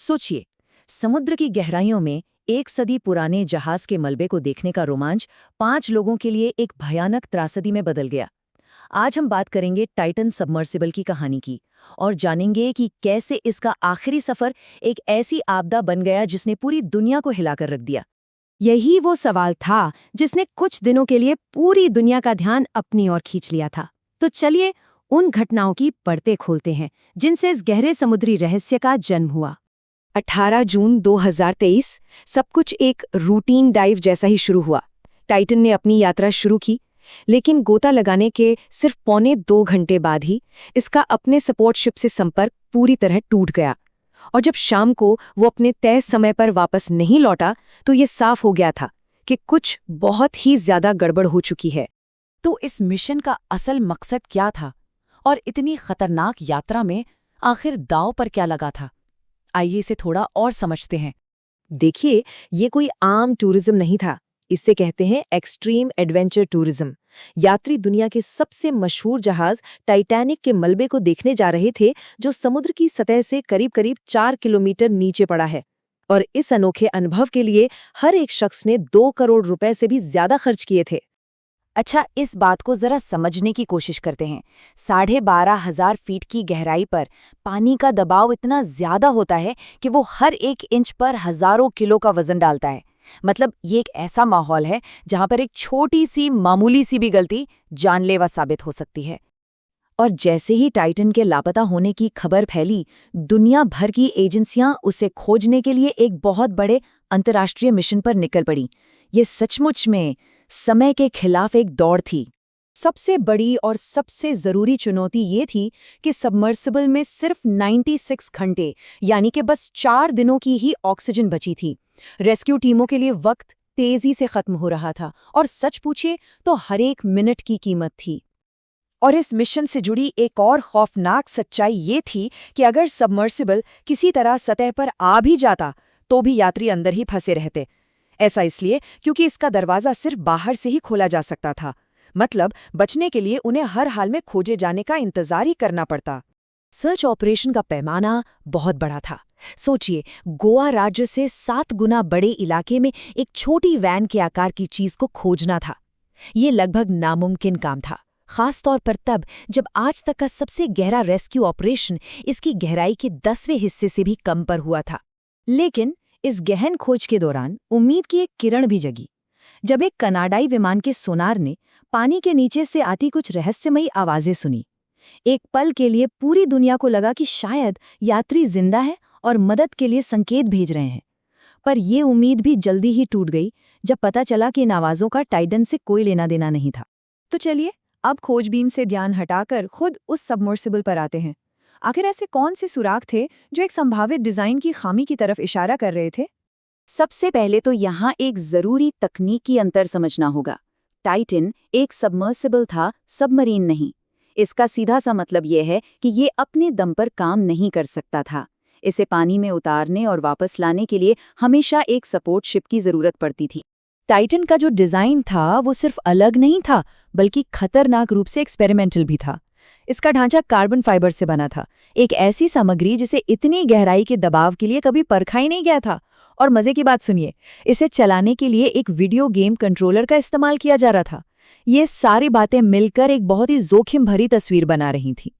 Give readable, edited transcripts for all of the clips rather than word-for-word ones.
सोचिए, समुद्र की गहराइयों में एक सदी पुराने जहाज के मलबे को देखने का रोमांच 5 लोगों के लिए एक भयानक त्रासदी में बदल गया। आज हम बात करेंगे टाइटन सबमर्सिबल की कहानी की और जानेंगे कि कैसे इसका आखिरी सफर एक ऐसी आपदा बन गया जिसने पूरी दुनिया को हिलाकर रख दिया। यही वो सवाल था जिसने कुछ दिनों के लिए पूरी दुनिया का ध्यान अपनी ओर खींच लिया था। तो चलिए उन घटनाओं की परतें खोलते हैं जिनसे इस गहरे समुद्री रहस्य का जन्म हुआ। 18 जून 2023 सब कुछ एक रूटीन डाइव जैसा ही शुरू हुआ। टाइटन ने अपनी यात्रा शुरू की, लेकिन गोता लगाने के सिर्फ 1.25 घंटे बाद ही इसका अपने सपोर्ट शिप से संपर्क पूरी तरह टूट गया। और जब शाम को वो अपने तय समय पर वापस नहीं लौटा तो ये साफ हो गया था कि कुछ बहुत ही ज्यादा गड़बड़ हो चुकी है। तो इस मिशन का असल मकसद क्या था और इतनी खतरनाक यात्रा में आखिर दांव पर क्या लगा था? आइए इसे थोड़ा और समझते हैं। देखिए, ये कोई आम टूरिज्म नहीं था। इसे कहते हैं एक्सट्रीम एडवेंचर टूरिज्म। यात्री दुनिया के सबसे मशहूर जहाज टाइटैनिक के मलबे को देखने जा रहे थे, जो समुद्र की सतह से करीब-करीब 4 किलोमीटर नीचे पड़ा है। और इस अनोखे अनुभव के लिए हर एक शख्स ने 2 करोड़ रुपए से भी ज्यादा खर्च किए थे। अच्छा, इस बात को जरा समझने की कोशिश करते हैं। 12,500 फीट की गहराई पर पानी का दबाव इतना ज्यादा होता है कि वो हर एक इंच पर हजारों किलो का वजन डालता है। मतलब ये एक ऐसा माहौल है जहां पर एक छोटी सी मामूली सी भी गलती जानलेवा साबित हो सकती है। और जैसे ही टाइटन के लापता होने की खबर फैली, दुनिया भर की एजेंसियां उसे खोजने के लिए एक बहुत बड़े अंतर्राष्ट्रीय मिशन पर निकल पड़ी। ये सचमुच में समय के खिलाफ एक दौड़ थी। सबसे बड़ी और सबसे जरूरी चुनौती ये थी कि सबमर्सिबल में सिर्फ 96 घंटे यानी कि बस 4 दिनों की ही ऑक्सीजन बची थी। रेस्क्यू टीमों के लिए वक्त तेजी से खत्म हो रहा था और सच पूछे तो हर एक मिनट की कीमत थी। और इस मिशन से जुड़ी एक और खौफनाक सच्चाई ये थी कि अगर सबमर्सिबल किसी तरह सतह पर आ भी जाता तो भी यात्री अंदर ही फंसे रहते। ऐसा इसलिए क्योंकि इसका दरवाजा सिर्फ बाहर से ही खोला जा सकता था। मतलब बचने के लिए उन्हें हर हाल में खोजे जाने का इंतजार ही करना पड़ता। सर्च ऑपरेशन का पैमाना बहुत बड़ा था। सोचिए, गोवा राज्य से 7 गुना बड़े इलाके में एक छोटी वैन के आकार की चीज को खोजना था। ये लगभग नामुमकिन काम था, खास तौर पर तब जब आज तक का सबसे गहरा रेस्क्यू ऑपरेशन इसकी गहराई के 10वें हिस्से से भी कम पर हुआ था। लेकिन इस गहन खोज के दौरान उम्मीद की एक किरण भी जगी, जब एक कनाडाई विमान के सोनार ने पानी के नीचे से आती कुछ रहस्यमयी आवाजें सुनी। एक पल के लिए पूरी दुनिया को लगा कि शायद यात्री जिंदा है और मदद के लिए संकेत भेज रहे हैं। पर ये उम्मीद भी जल्दी ही टूट गई जब पता चला कि इन आवाजों का टाइटन से कोई लेना देना नहीं था। तो चलिए अब खोजबीन से ध्यान हटाकर खुद उस सबमर्सिबल पर आते हैं। आखिर ऐसे कौन से सुराग थे जो एक संभावित डिजाइन की खामी की तरफ इशारा कर रहे थे? सबसे पहले तो यहाँ एक जरूरी तकनीकी अंतर समझना होगा। टाइटन एक सबमर्सिबल था, सबमरीन नहीं। इसका सीधा सा मतलब यह है कि ये अपने दम पर काम नहीं कर सकता था। इसे पानी में उतारने और वापस लाने के लिए हमेशा एक सपोर्ट शिप की जरूरत पड़ती थी। टाइटन का जो डिजाइन था वो सिर्फ अलग नहीं था, बल्कि खतरनाक रूप से एक्सपेरिमेंटल भी था। इसका ढांचा कार्बन फाइबर से बना था, एक ऐसी सामग्री जिसे इतनी गहराई के दबाव के लिए कभी परखा ही नहीं गया था। और मजे की बात सुनिए, इसे चलाने के लिए एक वीडियो गेम कंट्रोलर का इस्तेमाल किया जा रहा था। ये सारी बातें मिलकर एक बहुत ही जोखिम भरी तस्वीर बना रही थी।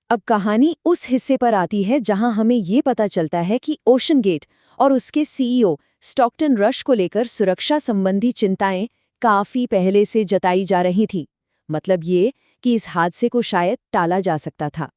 अब कहानी उस हिस्से पर आती है जहां हमें ये पता चलता है कि ओशन गेट और उसके सीईओ स्टॉकटन रश को लेकर सुरक्षा संबंधी चिंताएं काफी पहले से जताई जा रही थी। मतलब ये कि इस हादसे को शायद टाला जा सकता था।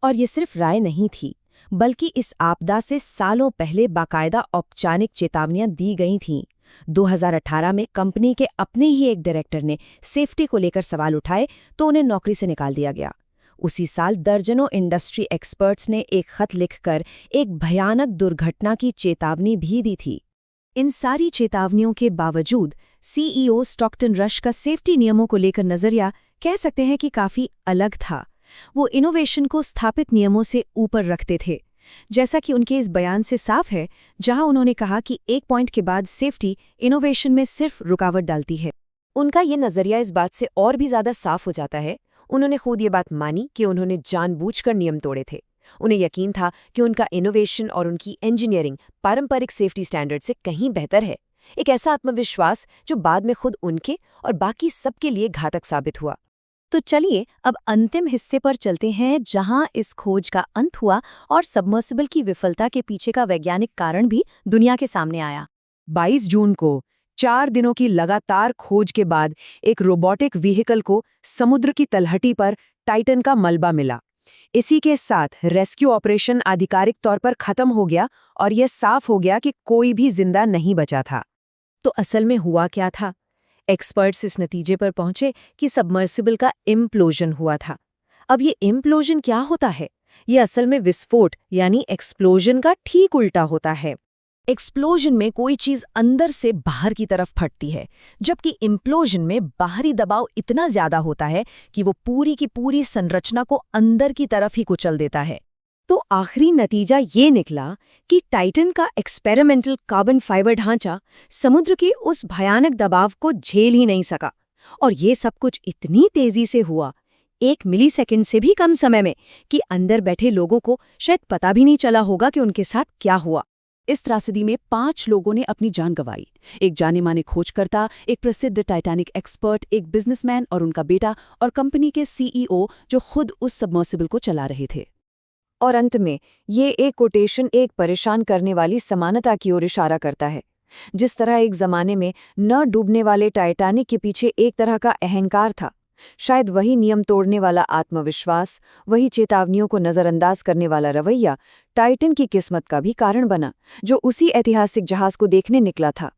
और ये सिर्फ राय नहीं थी, बल्कि इस आपदा से सालों पहले बाकायदा औपचारिक चेतावनियां दी गई थीं। 2018 में कंपनी के अपने ही एक डायरेक्टर ने सेफ्टी को लेकर सवाल उठाए तो उन्हें नौकरी से निकाल दिया गया। उसी साल दर्जनों इंडस्ट्री एक्सपर्ट्स ने एक खत लिखकर एक भयानक दुर्घटना की चेतावनी भी दी थी। इन सारी चेतावनियों के बावजूद सीईओ स्टॉकटन रश का सेफ्टी नियमों को लेकर नजरिया कह सकते हैं कि काफी अलग था। वो इनोवेशन को स्थापित नियमों से ऊपर रखते थे, जैसा कि उनके इस बयान से साफ है, जहां उन्होंने कहा कि एक पॉइंट के बाद सेफ्टी इनोवेशन में सिर्फ रुकावट डालती है। उनका ये नजरिया इस बात से और भी ज्यादा साफ हो जाता है। उन्होंने खुद ये बात मानी कि उन्होंने जानबूझकर नियम तोड़े थे उन्हें यकीन था कि उनका इनोवेशन और उनकी इंजीनियरिंग पारंपरिक सेफ्टी स्टैंडर्ड से कहीं बेहतर है। एक ऐसा आत्मविश्वास जो बाद में खुद उनके और बाकी सबके लिए घातक साबित हुआ। तो चलिए अब अंतिम हिस्से पर चलते हैं, जहां इस खोज का अंत हुआ और सबमर्सिबल की विफलता के पीछे का वैज्ञानिक कारण भी दुनिया के सामने आया। 22 जून को 4 दिनों की लगातार खोज के बाद एक रोबोटिक व्हीकल को समुद्र की तलहटी पर टाइटन का मलबा मिला। इसी के साथ रेस्क्यू ऑपरेशन आधिकारिक तौर पर खत्म हो गया और यह साफ हो गया कि कोई भी जिंदा नहीं बचा था। तो असल में हुआ क्या था? एक्सपर्ट्स इस नतीजे पर पहुंचे कि सबमर्सिबल का इम्प्लोजन हुआ था। अब ये इम्प्लोजन क्या होता है? ये असल में विस्फोट यानी एक्सप्लोजन का ठीक उल्टा होता है। एक्सप्लोजन में कोई चीज अंदर से बाहर की तरफ फटती है, जबकि इम्प्लोजन में बाहरी दबाव इतना ज्यादा होता है कि वो पूरी की पूरी संरचना को अंदर की तरफ ही कुचल देता है। तो आखिरी नतीजा ये निकला कि टाइटन का एक्सपेरिमेंटल कार्बन फाइबर ढांचा समुद्र के उस भयानक दबाव को झेल ही नहीं सका। और ये सब कुछ इतनी तेजी से हुआ, 1 मिलीसेकंड से भी कम समय में, कि अंदर बैठे लोगों को शायद पता भी नहीं चला होगा कि उनके साथ क्या हुआ। इस त्रासदी में 5 लोगों ने अपनी जान गंवाई। एक जाने-माने खोजकर्ता, एक प्रसिद्ध टाइटैनिक एक्सपर्ट, एक बिजनेसमैन और उनका बेटा, और कंपनी के सीईओ जो खुद उस सबमर्सिबल को चला रहे थे। और अंत में ये एक कोटेशन एक परेशान करने वाली समानता की ओर इशारा करता है। जिस तरह एक जमाने में न डूबने वाले टाइटैनिक के पीछे एक तरह का अहंकार था, शायद वही नियम तोड़ने वाला आत्मविश्वास, वही चेतावनियों को नजरअंदाज करने वाला रवैया टाइटन की किस्मत का भी कारण बना, जो उसी ऐतिहासिक जहाज को देखने निकला था।